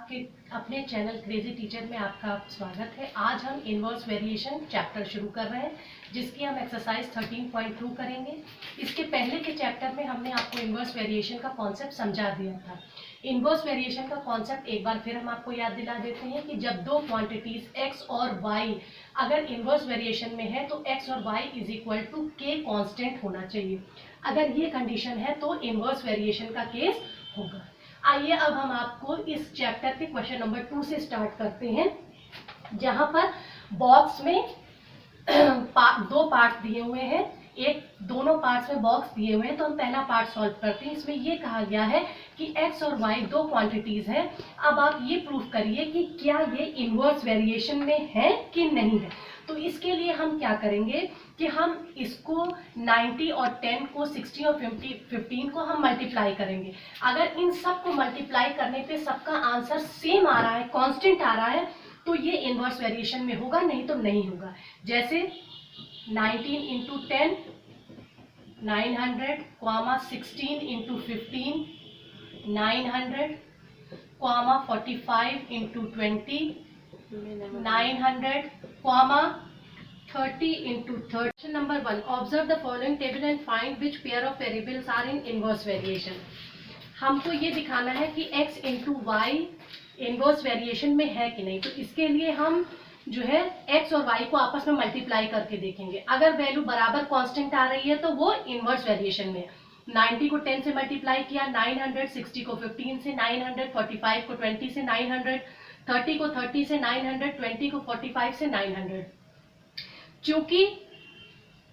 आपके अपने channel crazy teacher में आपका स्वागत है। आज हम इनवर्स वेरिएशन चैप्टर शुरू कर रहे हैं, जिसकी हम एक्सरसाइज 13.2 करेंगे। इसके पहले के चैप्टर में हमने आपको इनवर्स वेरिएशन का कॉन्सेप्ट समझा दिया था। इनवर्स वेरिएशन का कॉन्सेप्ट एक बार फिर हम आपको याद दिला देते हैं कि जब दो क्वांटिटीज x और y अगर इनवर्स वेरिएशन में है तो x और y is equal to k constant होना चाहिए। अगर ये कंडीशन है तो इनवर्स वेरिएशन का केस होगा। आइए अब हम आपको इस चैप्टर के क्वेश्चन नंबर 2 से स्टार्ट करते हैं, जहां पर बॉक्स में दो पार्ट दिए हुए हैं। दोनों पार्ट्स में बॉक्स दिए हुए हैं, तो हम पहला पार्ट सॉल्व करते हैं। इसमें ये कहा गया है कि x और y दो क्वांटिटीज हैं। अब आप ये प्रूफ करिए कि क्या ये इनवर्स वेरिएशन में है कि नहीं है। तो इसके लिए हम क्या करेंगे कि हम इसको 90 और 10 को 60 और 15 को हम मल्टीप्लाई करेंगे। अगर इन सब को मल्टीप्लाई करने पे सबका आंसर सेम आ रहा है, कांस्टेंट आ रहा है, तो ये इनवर्स वेरिएशन में होगा, नहीं तो नहीं होगा। जैसे 19 into 10 900, 16 into 15 900, 45 into 20 900, 30 into 30. Question number 1. Observe the following table and find which pair of variables are in inverse variation. हमको ये दिखाना है कि x into y inverse variation में है कि नहीं। तो इसके लिए हम जो है x और y को आपस में मल्टीप्लाई करके देखेंगे। अगर वैल्यू बराबर कांस्टेंट आ रही है तो वो इनवर्स वेरिएशन में है। 90 को 10 से मल्टीप्लाई किया, 900, 60 को 15 से, 900, 45 को 20 से, 900, 30 को 30 से, 900, 20 को 45 से, 900। चूंकि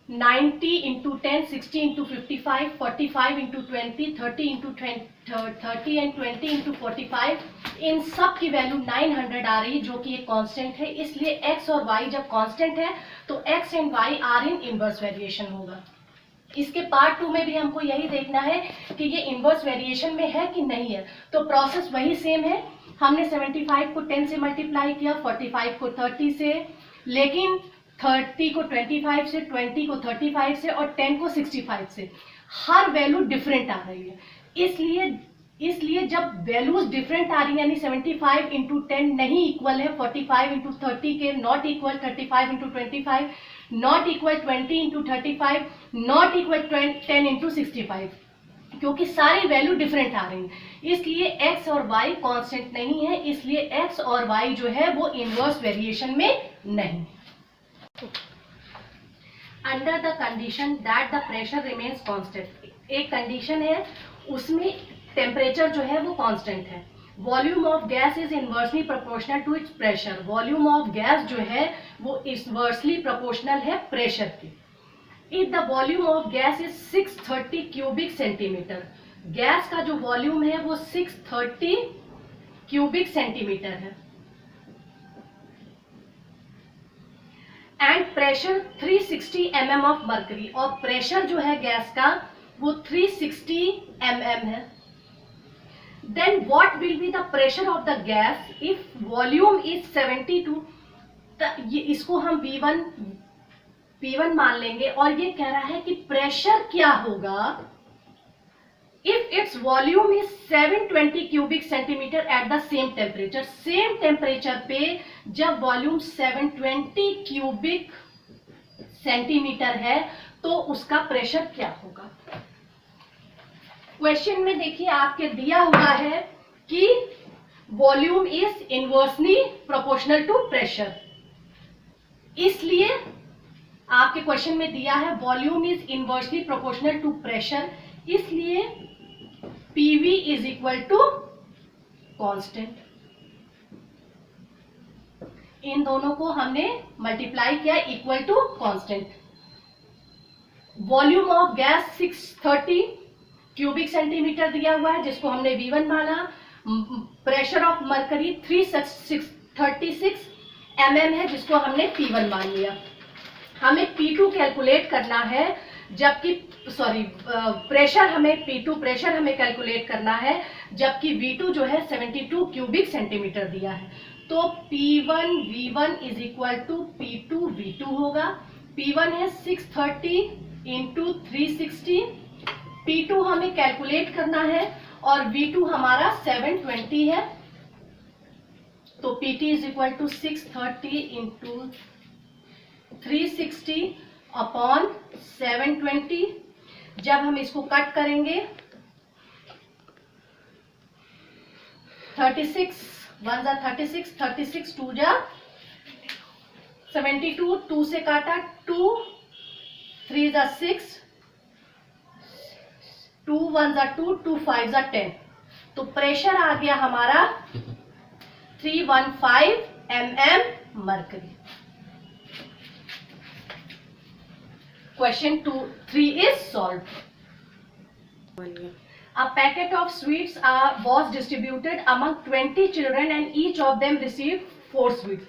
90 into 10, 60 into 55, 45 into 20, 30 into 30 and 20 into 45, इन सब की वैल्यू 900 आ रही, जो कि एक कांस्टेंट है। इसलिए x और y जब कांस्टेंट है तो x and y are in inverse variation होगा। इसके पार्ट 2 में भी हमको यही देखना है कि ये इनवर्स वेरिएशन में है कि नहीं है। तो प्रोसेस वही सेम है। हमने 75 को 10 से मल्टीप्लाई किया, 45 को 30 से, लेकिन 30 को 25 से, 20 को 35 से और 10 को 65 से। हर वैल्यू डिफरेंट आ रही है। इसलिए जब वैल्यूज डिफरेंट आ रही है, यानी 75 इंटू 10 नहीं इक्वल है 45 इंटू 30 के, not equal 35 into 25, not equal 20 into 35, not equal 10 into 65, क्योंकि सारी वैल्यू डिफरेंट आ रही है। इसलिए x और y कांस्टेंट नहीं है, इसलिए x और y जो है वो इनवर्स वेरिएशन में नहीं। Under the condition that the pressure remains constant, एक कंडीशन है उसमें टेम्परेचर जो है वो कांस्टेंट है। Volume of gas is inversely proportional to its pressure, volume of gas जो है वो इनवर्सली प्रोपोर्शनल है प्रेशर की। If the volume of gas is 630 cubic centimetre, gas का जो वॉल्यूम है वो 630 क्यूबिक सेंटीमीटर है, and pressure 360 mm of mercury, और प्रेशर जो है गैस का वो 360 mm है। Then what will be the pressure of the gas if volume is 72, ये इसको हम P1 मान लेंगे, और ये कह रहा है कि प्रेशर क्या होगा if its volume is 720 cubic centimetre at the same temperature. Same temperature पे जब वॉल्यूम 720 क्यूबिक सेंटीमीटर है तो उसका प्रेशर क्या होगा। क्वेश्चन में देखिए आपके दिया हुआ है कि volume is inversely proportional to pressure, इसलिए आपके क्वेश्चन में दिया है volume is inversely proportional to pressure, इसलिए PV is equal to constant. इन दोनों को हमने मल्टीप्लाई किया, equal to constant. Volume of gas 630 cubic centimetre दिया हुआ है, जिसको हमने V1 माना। प्रेशर ऑफ मरकरी 336 mm है, जिसको हमने P1 मान लिया। हमें P2 कैलकुलेट करना है, जबकि प्रेशर हमें कैलकुलेट करना है, जबकि V2 जो है 72 क्यूबिक सेंटीमीटर दिया है। तो P1 V1 is equal to P2 V2 होगा। P1 है 630 इंटू 360, P2 हमें कैलकुलेट करना है और V2 हमारा 720 है। तो PT is equal to 630 into 360 upon 720। जब हम इसको कट करेंगे 36 1 जा 36, 36 2 जा 72, 2 से काटा 2, 3 जा 6, 2 1 जा 2, 2 5 जा 10। तो प्रेशर आ गया हमारा 315 mm mercury. Question 3 is solved. A packet of sweets was distributed among 20 children and each of them received 4 sweets.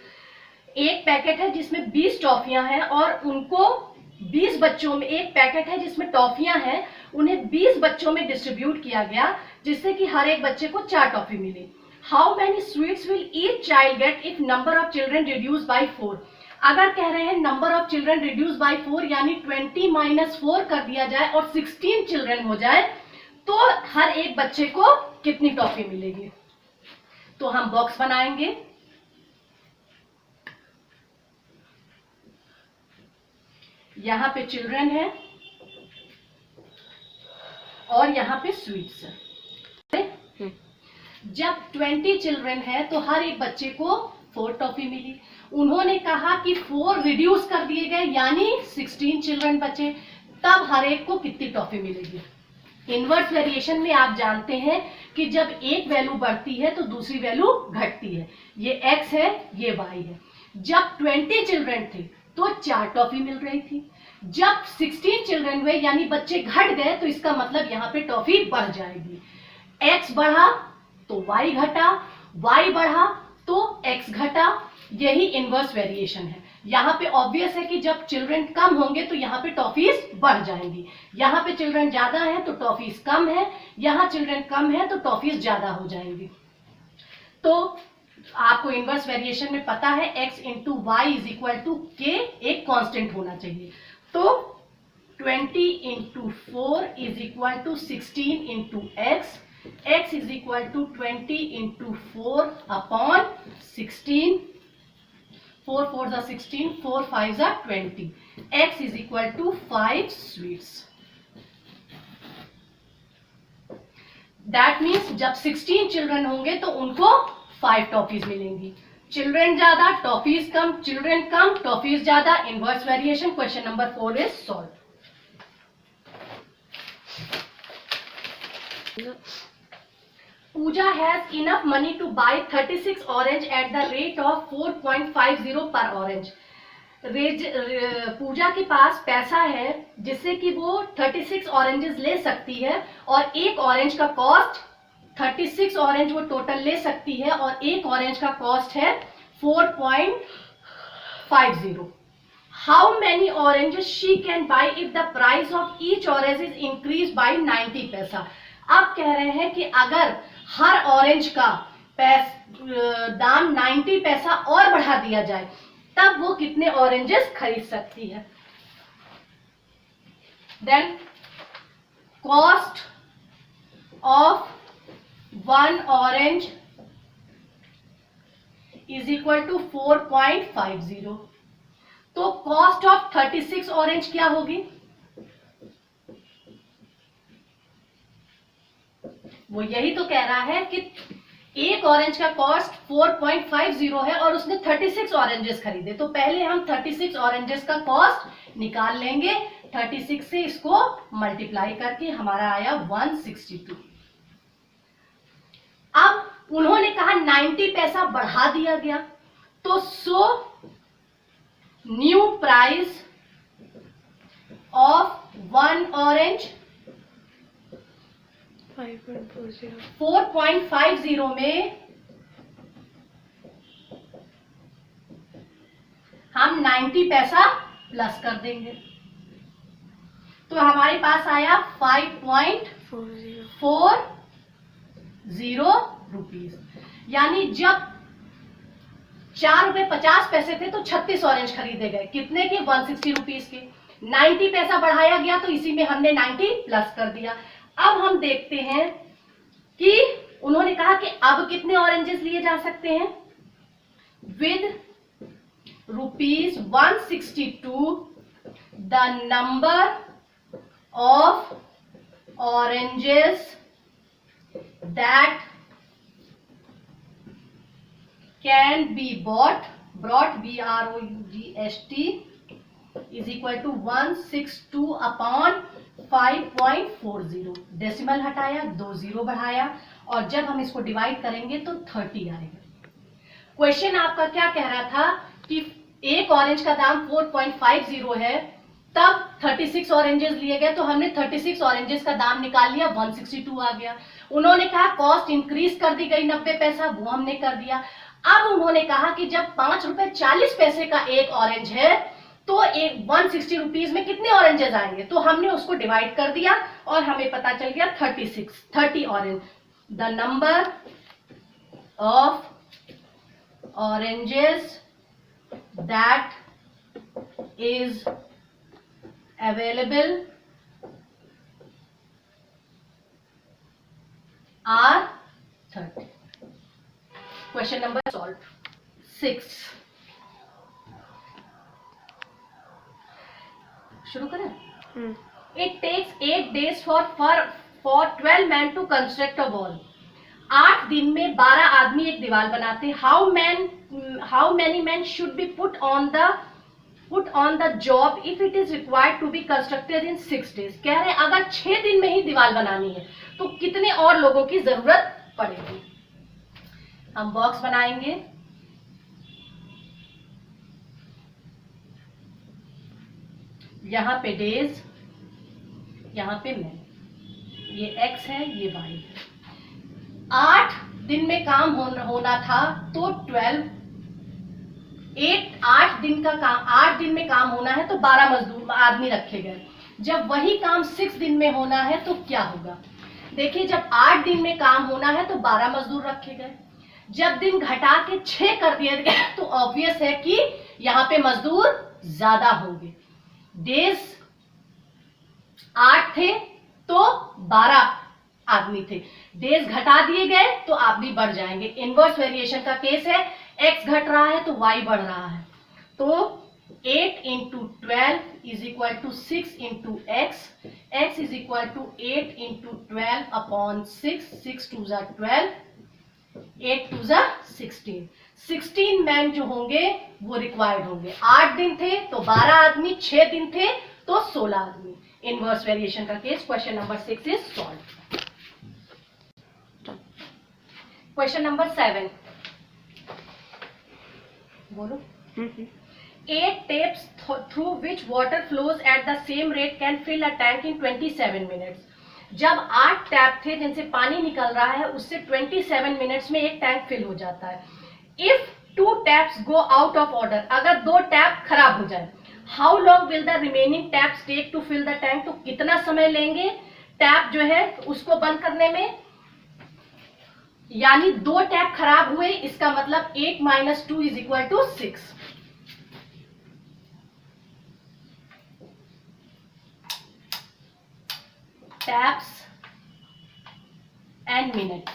एक पैकेट है जिसमें 20 टॉफियां हैं और उनको 20 बच्चों में, एक पैकेट है जिसमें टॉफियां हैं, उन्हें 20 बच्चों में डिस्ट्रीब्यूट किया गया जिससे कि हर एक बच्चे को 4 टॉफी मिली। How many sweets will each child get if number of children reduce by 4। अगर कह रहे हैं number of children reduce by 4 यानी 20 माइनस 4 कर दिया जाए और 16 चिल्ड्रन हो जाए तो हर एक बच्चे को कितनी टॉफी मिलेगी। तो हम बॉक्स बनाएंगे, यहां पे चिल्ड्रन है और यहां पे स्वीट्स है। जब 20 चिल्ड्रन है तो हर एक बच्चे को 4 टॉफी मिली। उन्होंने कहा कि 4 रिड्यूस कर दिए गए यानी 16 चिल्ड्रन बचे, तब हर एक को कितनी टॉफी मिलेगी। इनवर्स वेरिएशन में आप जानते हैं कि जब एक वैल्यू बढ़ती है तो दूसरी वैल्यू घटती है। ये x है, ये y है। जब 20 चिल्ड्रन थे तो 4 टॉफी मिल रही थी। जब 16 चिल्ड्रन हुए यानी बच्चे घट गए तो इसका मतलब यहाँ पे टॉफी बढ़ जाएगी। x बढ़ा तो y घटा, y बढ़ा तो x घटा। यही इनवर्स वेरिएशन है। यहाँ पे ऑब्वियस है कि जब चिल्ड्रन कम होंगे तो यहाँ पे टॉफीज बढ़ जाएंगी। यहाँ पे चिल्ड्रन ज्यादा है तो टॉफीज कम है, यहाँ चिल्ड्रन कम है तो टॉफीज ज्यादा हो जाएंगी। तो आपको इनवर्स वेरिएशन में पता है x into y is equal to k एक कांस्टेंट होना चाहिए। तो 20 into 4 is equal to 16 into x, x is equal to 20 into 4 upon 16, 4 4 जा 16, 4 5 जा 20, x is equal to 5 sweets. That means जब 16 चिल्ड्रन होंगे तो उनको 5 टॉफीज मिलेंगी। चिल्ड्रन ज्यादा टॉफीज कम, चिल्ड्रन कम टॉफीज ज्यादा। Inverse variation. Question number 4 is solve. Pooja has enough money to buy 36 orange at the rate of 4.50 per orange. पूजा के पास पैसा है जिससे कि वो 36 ऑरेंजेस ले सकती है और एक ऑरेंज का कॉस्ट 36 ऑरेंज वो टोटल ले सकती है और एक ऑरेंज का कॉस्ट है 4.50। How many oranges she can buy if the price of each orange is increase by 90 पैसा। आप कह रहे हैं कि अगर हर ऑरेंज का दाम 90 पैसा और बढ़ा दिया जाए तब वो कितने ऑरेंजेस खरीद सकती है। Then cost of 1 orange is equal to 4.50। तो कॉस्ट ऑफ 36 ऑरेंज क्या होगी? वो यही तो कह रहा है कि एक ऑरेंज का कॉस्ट 4.50 है और उसने 36 ऑरेंजेस खरीदे। तो पहले हम 36 ऑरेंजेस का कॉस्ट निकाल लेंगे। 36 से इसको मल्टीप्लाई करके हमारा आया 162। अब उन्होंने कहा 90 पैसा बढ़ा दिया गया, तो so new price of 1 orange 4.50 में हम 90 पैसा प्लस कर देंगे तो हमारे पास आया 5.40 रुपीज। यानी जब 4 रुपए 50 पैसे थे तो 36 ऑरेंज खरीदे गए, कितने के? 160 रुपीज के। 90 पैसा बढ़ाया गया तो इसी में हमने 90 प्लस कर दिया। अब हम देखते हैं कि उन्होंने कहा कि अब कितने ऑरेंजेस लिए जा सकते हैं। with ₹162 the number of oranges that can be brought BROUGHT is equal to 162 upon 5.40। Decimal हटाया, 2 जीरो बढ़ाया, और जब हम इसको डिवाइड करेंगे तो 30 आएगा। क्वेश्चन आपका क्या कह रहा था कि एक ऑरेंज का दाम 4.50 है, तब 36 ऑरेंजेस लिए गए, तो हमने 36 ऑरेंजेस का दाम निकाल लिया, 162 आ गया। उन्होंने कहा कॉस्ट इंक्रीज कर दी गई 90 पैसा, वो हमने कर दिया। अब उन्होंने कहा कि जब 5 रुपए 40 पैसे का एक ऑरेंज है तो एक 160 रुपीज में कितने ऑरेंजेस आएंगे, तो हमने उसको डिवाइड कर दिया और हमें पता चल गया 30 orange. The number of oranges that is available are 30। Question number solved। 6 शुरू करें। It takes 8 days for 12 men to construct a wall। 8 दिन में 12 आदमी एक दीवार बनाते। How many men should be put on the job if it is required to be constructed in 6 days। कह रहे अगर 6 दिन में ही दीवार बनानी है तो कितने और लोगों की जरूरत पड़ेगी। हम बॉक्स बनाएंगे, यहां पे डेज, यहां पे मैन, ये x है, ये y है। 8 दिन में काम होना था तो 8 दिन में काम होना है तो 12 मजदूर आदमी रखे गए। जब वही काम 6 दिन में होना है तो क्या होगा। देखिए, जब 8 दिन में काम होना है तो 12 मजदूर रखे गए। जब दिन घटा के 6 कर दिए गए तो ऑब्वियस है कि यहाँ पे मजदूर ज्यादा होंगे। डेज 8 थे तो 12 आदमी थे, डेज घटा दिए गए तो आदमी बढ़ जाएंगे। इनवर्स वेरिएशन का केस है, x घट रहा है तो y बढ़ रहा है। तो 8 into 12 is equal to 6 into x is equal to 8 into 12 upon 6, 6 2 जा 12, 8 2 जा 16। 16 मैन जो होंगे वो रिक्वायर्ड होंगे। 8 दिन थे तो 12 आदमी, 6 दिन थे तो 16 आदमी। इनवर्स वेरिएशन का case. Question number 6 is solve. Question number 7 बोलो। 8 taps through which water flows at the same rate can fill a tank in 27 minutes। जब 8 टैप थे जिनसे पानी निकल रहा है, उससे 27 मिनट्स में एक टैंक फिल हो जाता है। If 2 taps go out of order, अगर 2 टैप खराब हो जाए, how long will the remaining taps take to fill the tank? तो कितना समय लेंगे टैप जो है उसको बंद करने में। यानी 2 टैप खराब हुए, इसका मतलब 8 - 2 is equal to 6। Taps and minute.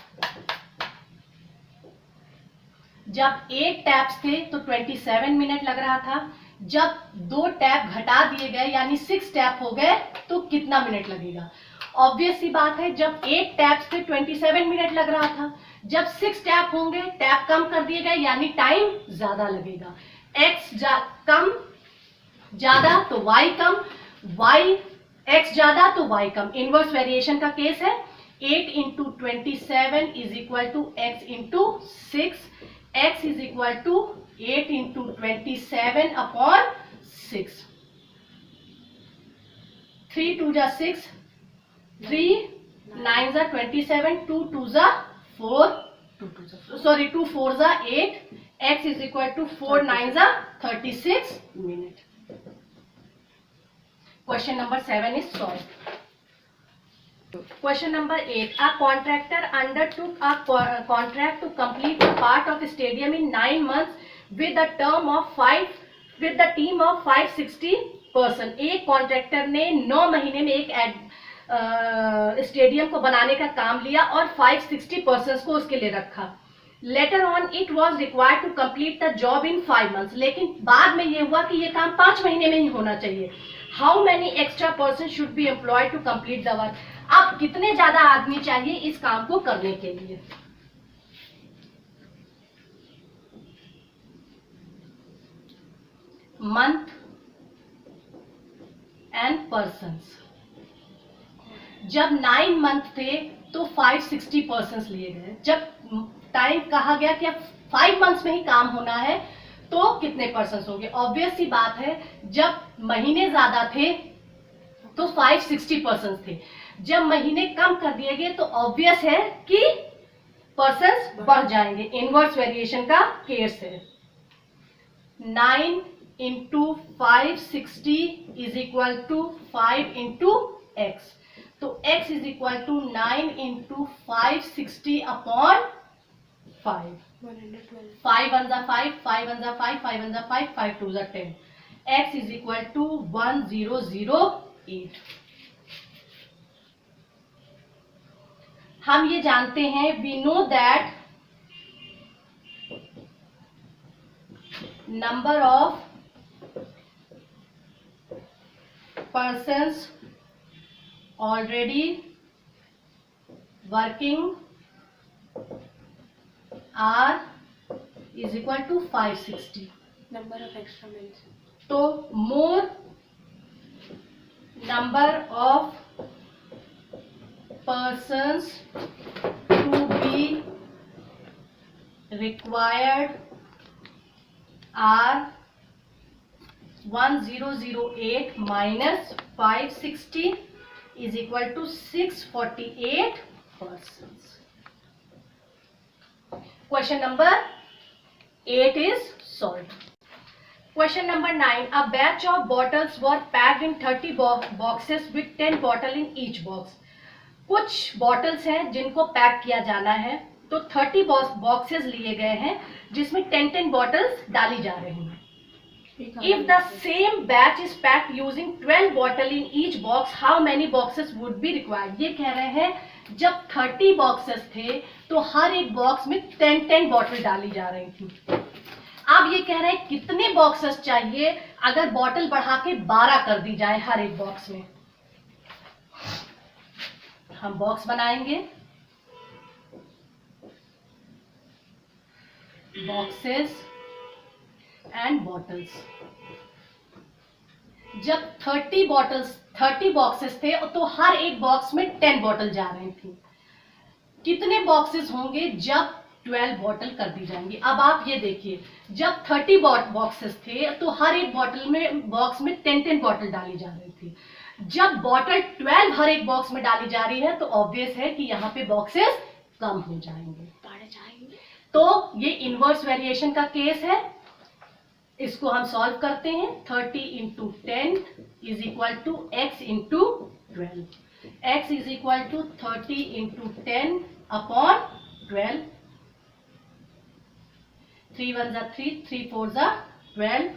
जब 8 टैप्स थे तो 27 मिनट लग रहा था। जब 2 टैप घटा दिए गए यानी 6 टैप हो गए तो कितना मिनट लगेगा। ऑब्वियस सी बात है, जब 8 टैप्स थे 27 मिनट लग रहा था। जब 6 टैप होंगे, टैप कम कर दिए गए यानी टाइम ज्यादा लगेगा। x कम ज्यादा तो y कम, x ज्यादा तो y कम। इनवर्स वेरिएशन का केस है। 8 into 27 is equal to x into 6, x is equal to 8 into 27 upon 6। 3 2 जा 6, 3 9 जा 27, 2 2 जा 4, 2 4 जा 8, x is equal to 4 9 जा 36 minute। Question number 7 is solved। Question number 8. A contractor undertook a contract to complete a part of the stadium in 9 months with a team of 560 person। एक contractor ने 9 महीने में एक stadium को बनाने का काम लिया और 560 पर्सन्स को उसके लिए रखा। Later on it was required to complete the job in 5 months, लेकिन बाद में ये हुआ कि ये काम 5 महीने में ही होना चाहिए. How many extra person should be employed to complete the work. अब कितने ज्यादा आदमी चाहिए इस काम को करने के लिए. Month and persons. जब 9 month थे तो 560 पर्सन लिए गए. जब टाइम कहा गया कि अब 5 months में ही काम होना है तो कितने पर्सन होंगे. ऑब्वियस सी बात है, जब महीने ज्यादा थे तो 560 पर्सन थे. जब महीने कम कर दिए गए तो ऑब्वियस है कि पर्सन बढ़ जाएंगे. इनवर्स वेरिएशन का केस है. 9 into 560 is equal to 5 into x. तो x is equal to 9 into 560 upon 5. 5 1 जा 5, 5 1 जा 5, 5 1 जा 5, 5 2 जा 10. x is equal to 1008. हम ये जानते हैं, we know that number of persons already working are is equal to 560. Number of extra minutes. तो more number of persons to be required are 1008 minus 560 is equal to 648 persons. Question number 8 is solved. Question number 9. A batch of bottles were packed in 30 boxes with 10 bottles in each box. कुछ bottles हैं जिनको pack किया जाना है, तो 30 boxes लिए गए हैं जिसमें 10 bottles डाली जा रही हैं. If the same batch is packed using 12 bottles in each box, how many boxes would be required? ये कह रहे हैं जब 30 boxes थे तो हर एक बॉक्स में 10 बॉटल डाली जा रही थी. अब ये कह रहे हैं कितने बॉक्सेस चाहिए अगर बॉटल बढ़ा के 12 कर दी जाए हर एक बॉक्स में. हम बॉक्स बनाएंगे. Boxes and bottles. जब 30 बॉक्सेस थे तो हर एक बॉक्स में 10 बॉटल जा रही थी. कितने बॉक्सेस होंगे जब 12 बॉटल कर दी जाएंगी. अब आप ये देखिए, जब 30 बॉक्सेस थे तो हर एक बॉक्स में 10 बॉटल डाली जा रही थी. जब बॉटल 12 हर एक बॉक्स में डाली जा रही है तो ऑब्वियस है कि यहाँ पे बॉक्सेस कम हो जाएंगे. तो ये इनवर्स वेरिएशन का केस है. इसको हम सॉल्व करते हैं. 30 into 10 is equal to x into 12. x is equal to 30 into 10 upon 12. 3 1 जा 3, 3 4 जा 12,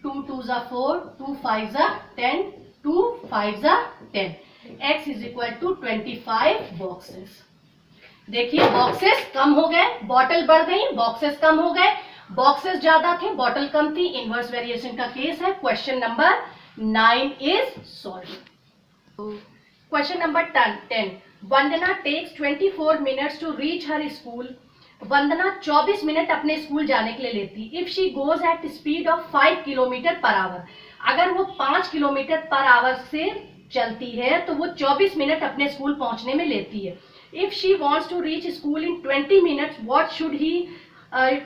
2 2 जा 4, 2 5 जा 10, 2 5 जा 10. x is equal to 25 boxes. देखिए बॉक्सेस कम हो गए, बॉटल बढ़ गई, बॉक्सेस कम हो गए. बॉक्सेस ज्यादा थे, बॉटल कम थी. इनवर्स वेरिएशन का केस है. Question number 9 is solve. Question number 10. Vandana takes 24 minutes to reach her school. Vandana 24 minute अपने स्कूल जाने के लिए लेती. If she goes at speed of 5 kilometre per hour. अगर वो 5 किलोमीटर पर आवर से चलती है तो वो 24 मिनट अपने स्कूल पहुंचने में लेती है. If she wants to reach school in 20 minutes, what should he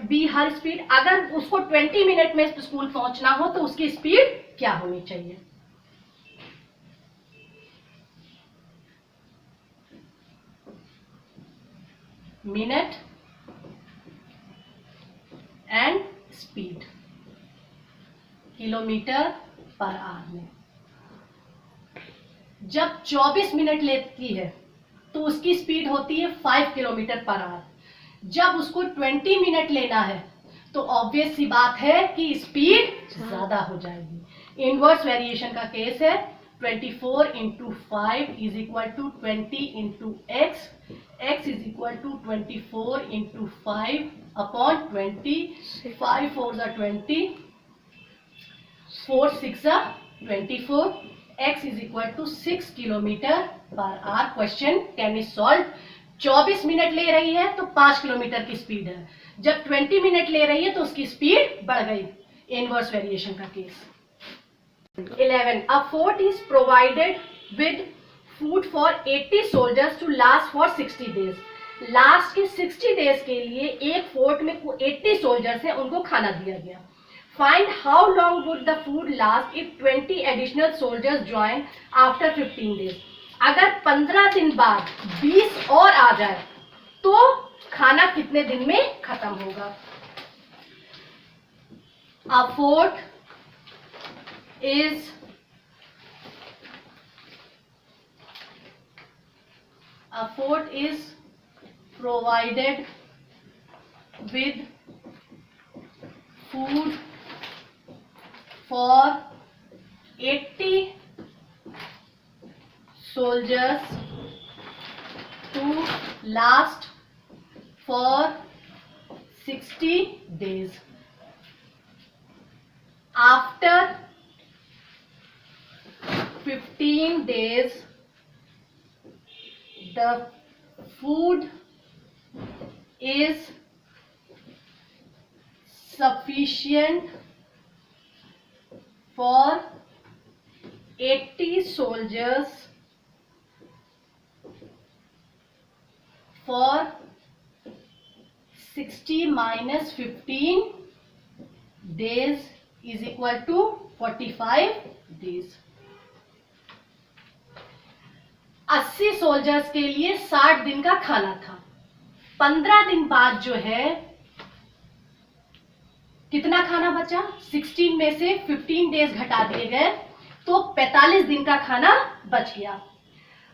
be her speed? अगर उसको 20 मिनट में स्कूल पहुंचना हो तो उसकी स्पीड क्या होनी चाहिए? Minute and speed kilometre per our में. जब 24 मिनट लेती है तो उसकी स्पीड होती है 5 किलोमीटर पर आवर. जब उसको 20 मिनट लेना है तो ऑब्वियस सी बात है कि स्पीड ज्यादा हो जाएगी. इनवर्स वेरिएशन का केस है. 24 into 5 is equal to 20 into x. X is equal to 24 into 5 upon 20. 5 4s are 20. 4 6 are 24. X is equal to 6 kilometre per our. Question can be solve. 24 minute ले रही है तो 5 kilometre की speed है. जब 20 minute ले रही है तो उसकी स्पीड बढ़ गई. इनवर्स वेरिएशन का case. 11. A fort is provided with food for 80 soldiers to last for 60 days. Last के 60 डेज के लिए एक फोर्ट में 80 सोल्जर्स हैं, उनको खाना दिया गया. Find how long would the food last if 20 additional soldiers join after 15 days. अगर 15 दिन बाद 20 और आ जाए तो खाना कितने दिन में खत्म होगा. A fort is provided with food for 80 soldiers to last for 60 days. After 15 days, the food is sufficient for 80 soldiers for 60 minus 15 days is equal to 45 days. 80 soldiers के लिए 60 दिन का खाना था. 15 दिन बाद जो है कितना खाना बचा. 16 में से 15 डेज घटा दिए गए तो 45 दिन का खाना बच गया.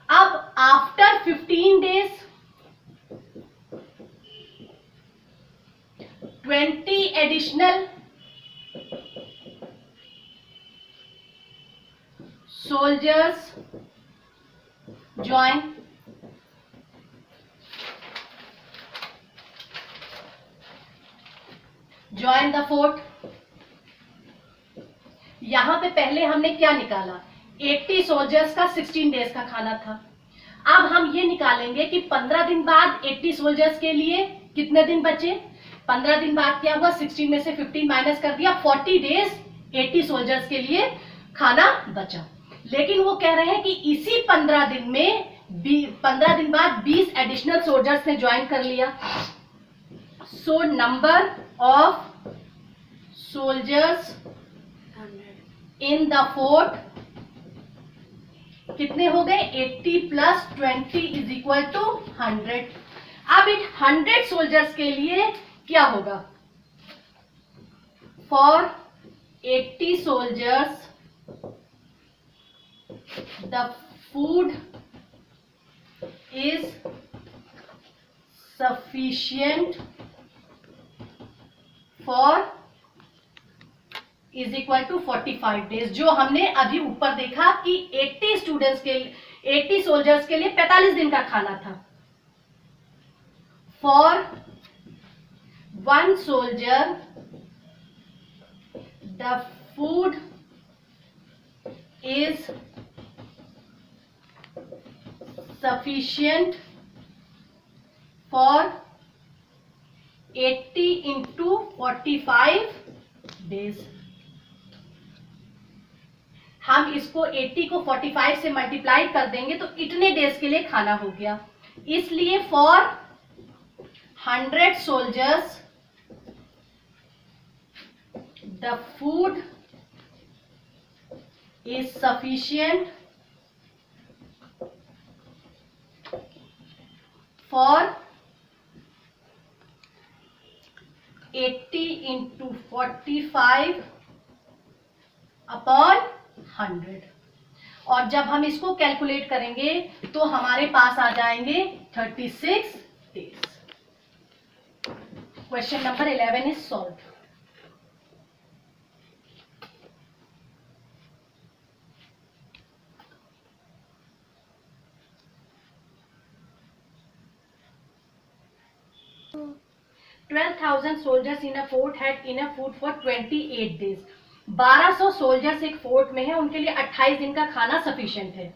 अब after 15 days 20 additional soldiers join. Join the fort. यहां पे पहले हमने क्या निकाला. 80 सोल्जर्स का 16 डेज का खाना था. अब हम ये निकालेंगे कि 15 दिन बाद 80 सोल्जर्स के लिए कितने दिन बचे. 15 दिन बाद क्या हुआ, 16 में से 15 माइनस कर दिया, 40 डेज 80 सोल्जर्स के लिए खाना बचा. लेकिन वो कह रहे हैं कि इसी 15 दिन में 15 दिन बाद 20 एडिशनल सोल्जर्स ने ज्वाइन कर लिया. So number of soldiers in the fort कितने हो गए. 80 प्लस 20 इज इक्वल टू 100. अब इन 100 सोल्जर्स के लिए क्या होगा. For 80 soldiers the food is sufficient for is equal to 45 days. जो हमने अभी ऊपर देखा कि 80 स्टूडेंट्स के 80 सोल्जर्स के लिए 45 दिन का खाना था. For 1 soldier the food is sufficient for 80 into 45 days. हम इसको 80 को 45 से मल्टीप्लाई कर देंगे तो इतने डेज के लिए खाना हो गया. इसलिए for 100 soldiers the food is sufficient for 80 into 45 upon 100. और जब हम इसको कैलकुलेट करेंगे तो हमारे पास आ जाएंगे 36 days. Question number 11 is solve. 12,000 soldiers in a fort had enough food for 28 days. 1200 soldiers एक फोर्ट में है, उनके लिए 28 दिन का खाना सफिशिएंट है.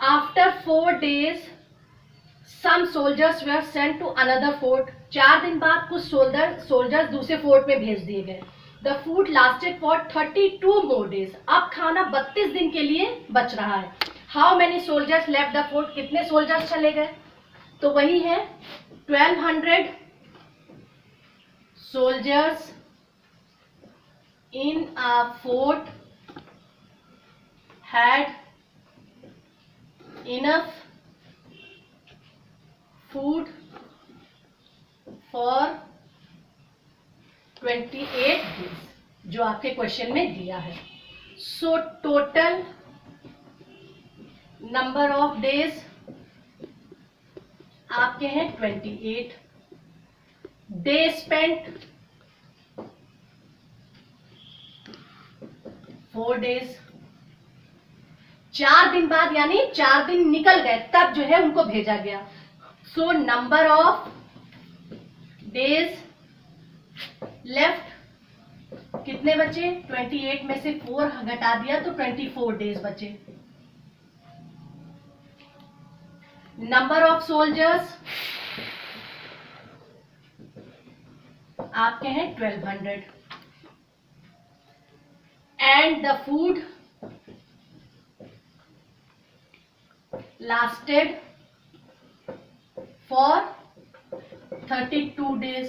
After 4 days some soldiers were sent to another fort. 4 दिन बाद कुछ सोल्जर्स दूसरे फोर्ट में भेज दिए गए. The food lasted for 32 more days. अब खाना 32 दिन के लिए बच रहा है. How many soldiers left the fort? कितने सोल्जर्स चले गए? तो वही है 1200 soldiers in a fort had enough food for 28 days, जो आपके क्वेश्चन में दिया है. So total number of days आपके हैं 28. Day spent 4 days. 4 दिन बाद यानी 4 दिन निकल गए तब जो है उनको भेजा गया. So number of days left कितने बचे? 28 में से 4 घटा दिया तो 24 डेज बचे. नंबर ऑफ सोल्जर्स आपके हैं 1200. And the food lasted for 32 days.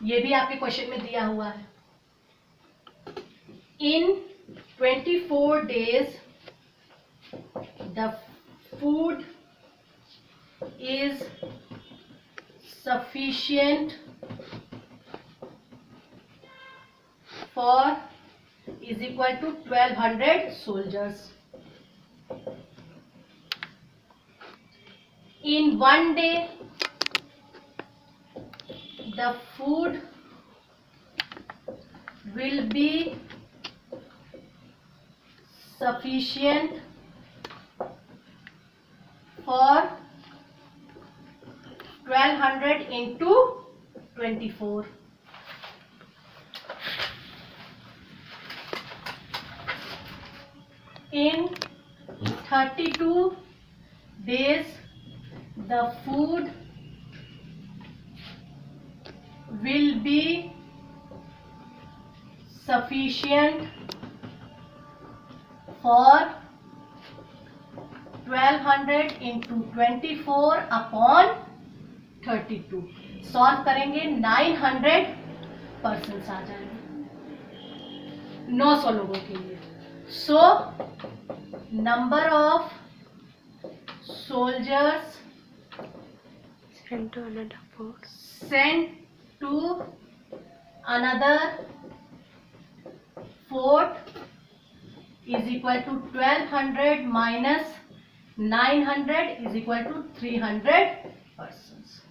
ये भी आपके क्वेश्चन में दिया हुआ है. इन 24 days the food is sufficient for is equal to 1200 soldiers. In one day the food will be sufficient for 1200 into 24. In 32 days the food will be sufficient for 1200 into 24 upon 32. Solve करेंगे 900% आ जाएंगे 900 लोगों के लिए. So number of soldiers Sent to another fort. sent to another fort is equal to 1200 minus 900 is equal to 300 persons.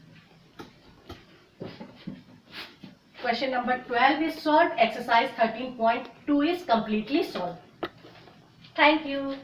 Question number 12 is solved. Exercise 13.2 is completely solved. Thank you.